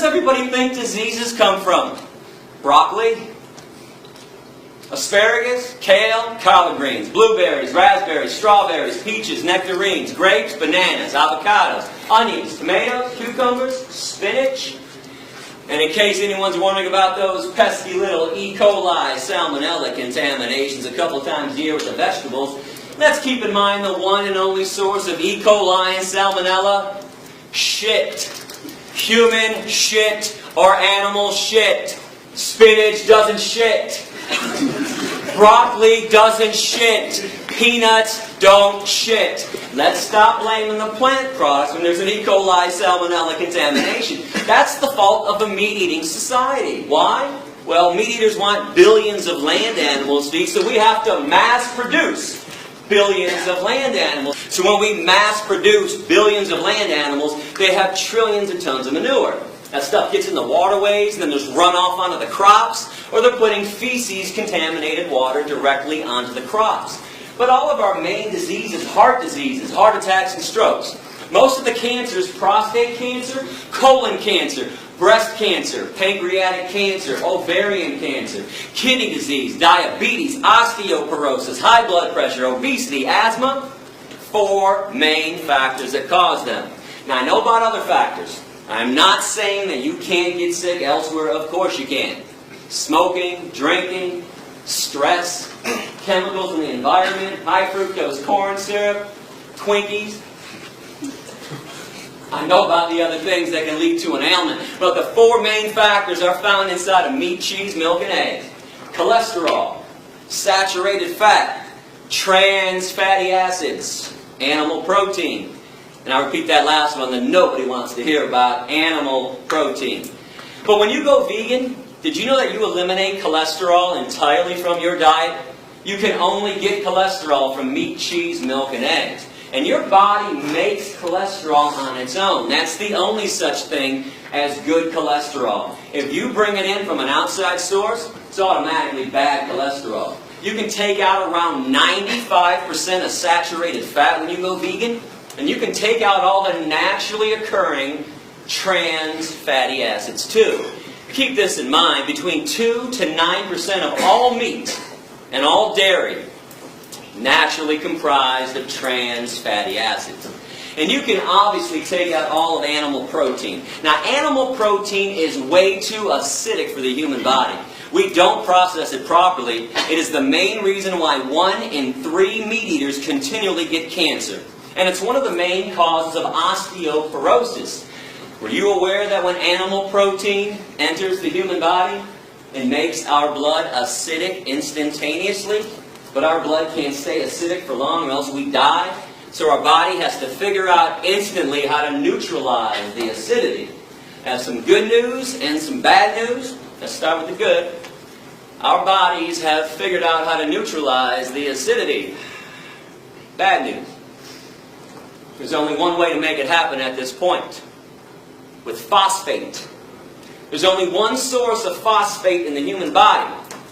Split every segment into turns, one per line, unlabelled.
everybody think diseases come from? Broccoli? Asparagus, kale, collard greens, blueberries, raspberries, strawberries, peaches, nectarines, grapes, bananas, avocados, onions, tomatoes, cucumbers, spinach. And in case anyone's wondering about those pesky little E. coli salmonella contaminations a couple times a year with the vegetables, let's keep in mind the one and only source of E. coli and salmonella: shit. Human shit or animal shit. Spinach doesn't shit. Broccoli doesn't shit. Peanuts don't shit. Let's stop blaming the plant products when there's an E. coli salmonella contamination. That's the fault of the meat-eating society. Why? Well, meat eaters want billions of land animals to eat, so we have to mass produce billions of land animals. So when we mass produce billions of land animals, they have trillions of tons of manure. That stuff gets in the waterways, and then there's runoff onto the crops, or they're putting feces-contaminated water directly onto the crops. But all of our main diseases, heart attacks, and strokes. Most of the cancers: prostate cancer, colon cancer, breast cancer, pancreatic cancer, ovarian cancer, kidney disease, diabetes, osteoporosis, high blood pressure, obesity, asthma. 4 main factors that cause them. Now, I know about other factors. I'm not saying that you can't get sick elsewhere. Of course you can. Smoking, drinking, stress, chemicals in the environment, high fructose corn syrup, Twinkies. I know about the other things that can lead to an ailment, but the 4 main factors are found inside of meat, cheese, milk, and eggs. Cholesterol, saturated fat, trans fatty acids, animal protein. And I repeat that last one that nobody wants to hear about: animal protein. But when you go vegan, did you know that you eliminate cholesterol entirely from your diet? You can only get cholesterol from meat, cheese, milk, and eggs. And your body makes cholesterol on its own. That's the only such thing as good cholesterol. If you bring it in from an outside source, it's automatically bad cholesterol. You can take out around 95% of saturated fat when you go vegan, and you can take out all the naturally occurring trans fatty acids too. Keep this in mind: between 2 to 9% of all meat and all dairy naturally comprised of trans fatty acids. And you can obviously take out all of animal protein. Now, animal protein is way too acidic for the human body. We don't process it properly. It is the main reason why 1 in 3 meat eaters continually get cancer. And it's one of the main causes of osteoporosis. Were you aware that when animal protein enters the human body, it makes our blood acidic instantaneously? But our blood can't stay acidic for long or else we die. So our body has to figure out instantly how to neutralize the acidity. I have some good news and some bad news. Let's start with the good. Our bodies have figured out how to neutralize the acidity. Bad news: there's only one way to make it happen at this point: with phosphate. There's only one source of phosphate in the human body: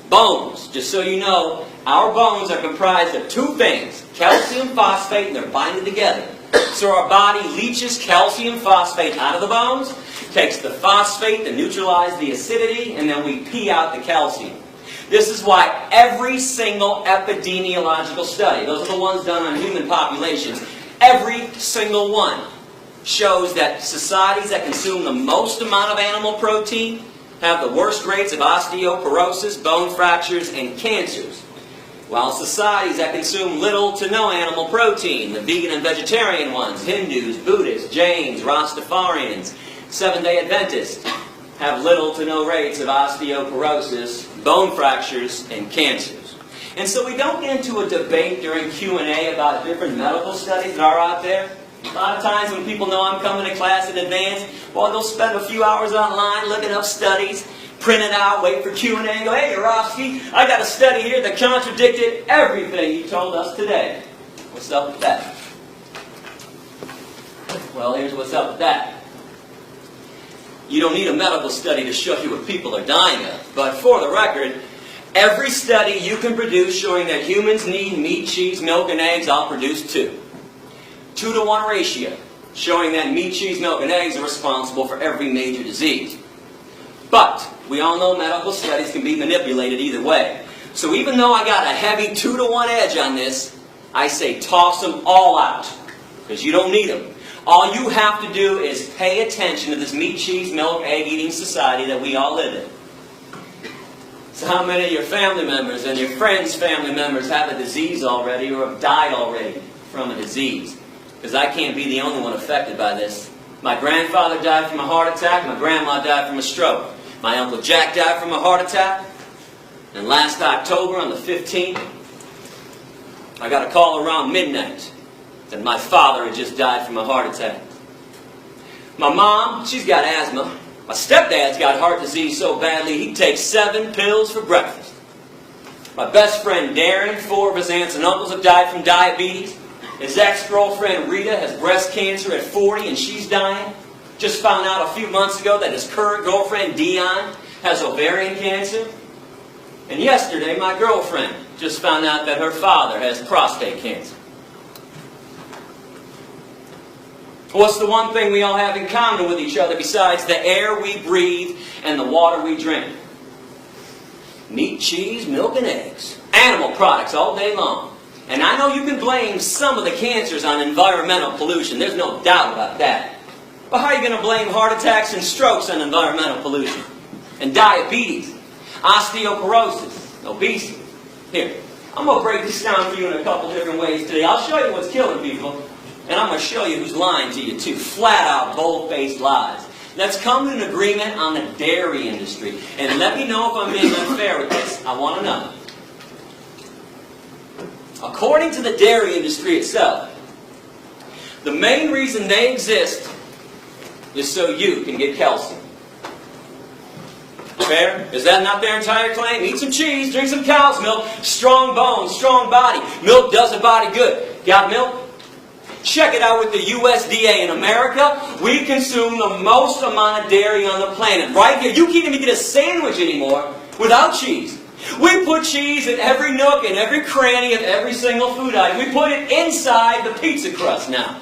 bones. Just so you know, our bones are comprised of 2 things: calcium phosphate, and they're binded together. So our body leaches calcium phosphate out of the bones, takes the phosphate to neutralize the acidity, and then we pee out the calcium. This is why every single epidemiological study, those are the ones done on human populations, every single one shows that societies that consume the most amount of animal protein have the worst rates of osteoporosis, bone fractures, and cancers. While societies that consume little to no animal protein, the vegan and vegetarian ones, Hindus, Buddhists, Jains, Rastafarians, Seventh-day Adventists, have little to no rates of osteoporosis, bone fractures, and cancers. And so we don't get into a debate during Q&A about different medical studies that are out there. A lot of times when people know I'm coming to class in advance, well, they'll spend a few hours online looking up studies, print it out, wait for Q&A, and go, "Hey, Yorofsky, I got a study here that contradicted everything you told us today." What's up with that? Well, here's what's up with that. You don't need a medical study to show you what people are dying of. But for the record, every study you can produce showing that humans need meat, cheese, milk, and eggs, I'll produce 2. 2-to-1 ratio, showing that meat, cheese, milk, and eggs are responsible for every major disease. But we all know medical studies can be manipulated either way. So even though I got a heavy 2-to-1 edge on this, I say toss them all out, because you don't need them. All you have to do is pay attention to this meat, cheese, milk, egg-eating society that we all live in. So how many of your family members and your friends' family members have a disease already or have died already from a disease? Because I can't be the only one affected by this. My grandfather died from a heart attack. My grandma died from a stroke. My Uncle Jack died from a heart attack. And last October, on the 15th, I got a call around midnight that my father had just died from a heart attack. My mom, she's got asthma. My stepdad's got heart disease so badly he takes 7 pills for breakfast. My best friend Darren, 4 of his aunts and uncles have died from diabetes. His ex-girlfriend Rita has breast cancer at 40 and she's dying. Just found out a few months ago that his current girlfriend Dion has ovarian cancer. And yesterday my girlfriend just found out that her father has prostate cancer. What's the one thing we all have in common with each other besides the air we breathe and the water we drink? Meat, cheese, milk, and eggs. Animal products all day long. And I know you can blame some of the cancers on environmental pollution. There's no doubt about that. But how are you going to blame heart attacks and strokes on environmental pollution? And diabetes, osteoporosis, obesity. Here, I'm going to break this down for you in a couple different ways today. I'll show you what's killing people. And I'm going to show you who's lying to you too. Flat out, bold-faced lies. Let's come to an agreement on the dairy industry. And let me know if I'm being unfair with this. I want to know. According to the dairy industry itself, the main reason they exist is so you can get calcium. Fair? Is that not their entire claim? Eat some cheese, drink some cow's milk, strong bones, strong body. Milk does a body good. Got milk? Check it out with the USDA. In America, we consume the most amount of dairy on the planet. Right here, you can't even get a sandwich anymore without cheese. We put cheese in every nook and every cranny of every single food item. We put it inside the pizza crust now.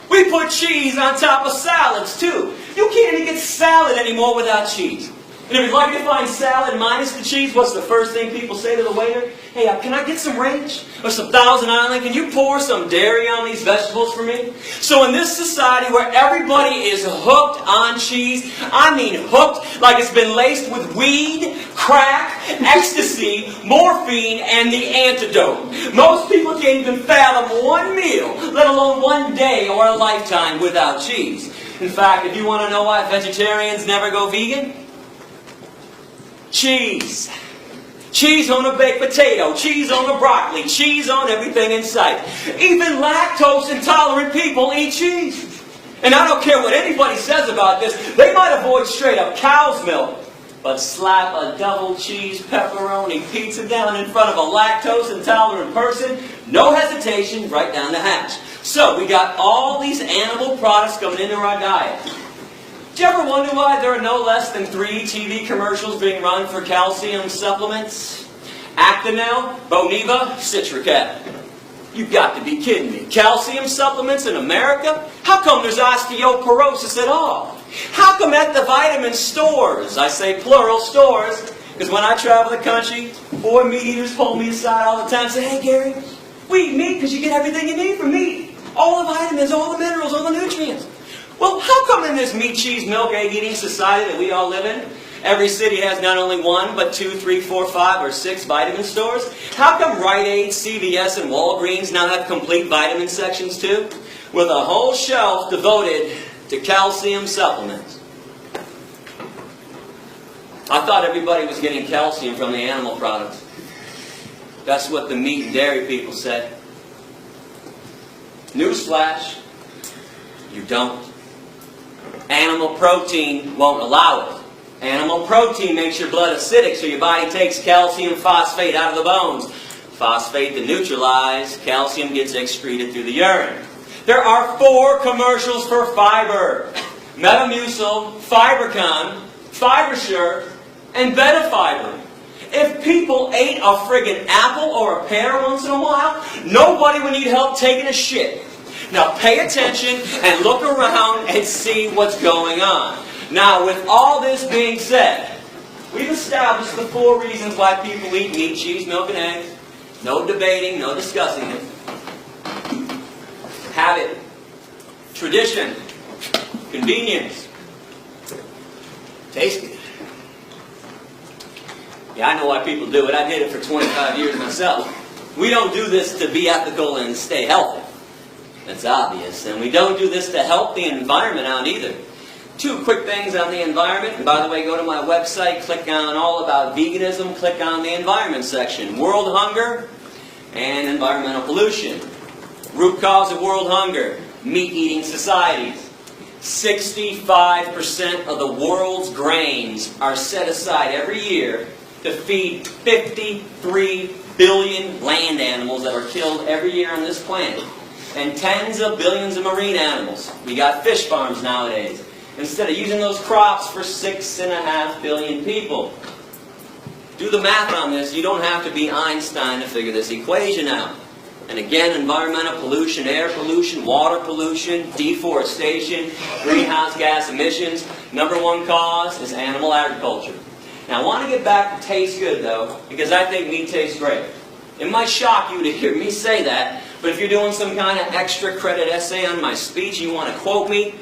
We put cheese on top of salads too. You can't even get salad anymore without cheese. And if you'd like to find salad minus the cheese, what's the first thing people say to the waiter? Hey, can I get some ranch? Or some Thousand Island? Can you pour some dairy on these vegetables for me? So in this society where everybody is hooked on cheese, I mean hooked like it's been laced with weed, crack, ecstasy, morphine, and the antidote. Most people can't even fathom one meal, let alone one day or a lifetime without cheese. In fact, if you want to know why vegetarians never go vegan, cheese. Cheese on a baked potato, cheese on the broccoli, cheese on everything in sight. Even lactose intolerant people eat cheese. And I don't care what anybody says about this, they might avoid straight up cow's milk, but slap a double cheese pepperoni pizza down in front of a lactose intolerant person, no hesitation, right down the hatch. So we got all these animal products coming into our diet. Do you ever wonder why there are no less than 3 TV commercials being run for calcium supplements? Actonel, Boniva, Citracal. You've got to be kidding me. Calcium supplements in America? How come there's osteoporosis at all? How come at the vitamin stores, I say plural stores, because when I travel the country, 4 meat eaters pull me aside all the time and say, hey Gary, we eat meat because you get everything you need from meat. All the vitamins, all the minerals, all the nutrients. Well, how come in this meat, cheese, milk, egg-eating society that we all live in, every city has not only 1, but 2, 3, 4, 5, or 6 vitamin stores? How come Rite Aid, CVS, and Walgreens now have complete vitamin sections too? With a whole shelf devoted to calcium supplements. I thought everybody was getting calcium from the animal products. That's what the meat and dairy people said. Newsflash, you don't. Animal protein won't allow it. Animal protein makes your blood acidic, so your body takes calcium phosphate out of the bones. Phosphate to neutralize, calcium gets excreted through the urine. There are 4 commercials for fiber. Metamucil, Fibercon, FiberSure, and Betafiber. If people ate a friggin' apple or a pear once in a while, nobody would need help taking a shit. Now pay attention and look around and see what's going on. Now, with all this being said, we've established the 4 reasons why people eat meat, cheese, milk, and eggs. No debating, no discussing it. Habit, tradition, convenience, taste good. Yeah, I know why people do it. I did it for 25 years myself. We don't do this to be ethical and stay healthy. That's obvious. And we don't do this to help the environment out either. 2 quick things on the environment. And by the way, go to my website, click on All About Veganism, click on the environment section. World hunger and environmental pollution. Root cause of world hunger, meat-eating societies. 65% of the world's grains are set aside every year to feed 53 billion land animals that are killed every year on this planet. And tens of billions of marine animals. We got fish farms nowadays. Instead of using those crops for 6.5 billion people. Do the math on this. You don't have to be Einstein to figure this equation out. And again, environmental pollution, air pollution, water pollution, deforestation, greenhouse gas emissions. Number 1 cause is animal agriculture. Now, I want to get back to taste good, though, because I think meat tastes great. It might shock you to hear me say that, but if you're doing some kind of extra credit essay on my speech and you want to quote me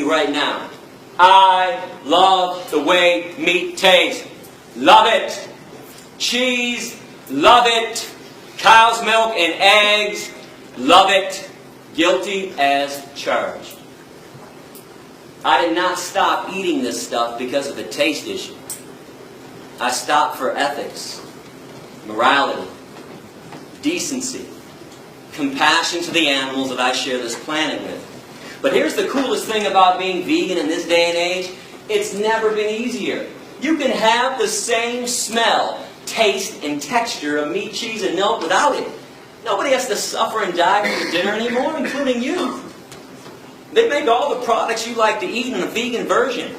right now. I love the way meat tastes. Love it. Cheese, love it. Cow's milk and eggs, love it. Guilty as charged. I did not stop eating this stuff because of a taste issue. I stopped for ethics, morality, decency, compassion to the animals that I share this planet with. But here's the coolest thing about being vegan in this day and age. It's never been easier. You can have the same smell, taste, and texture of meat, cheese, and milk without it. Nobody has to suffer and die for dinner anymore, including you. They make all the products you like to eat in a vegan version.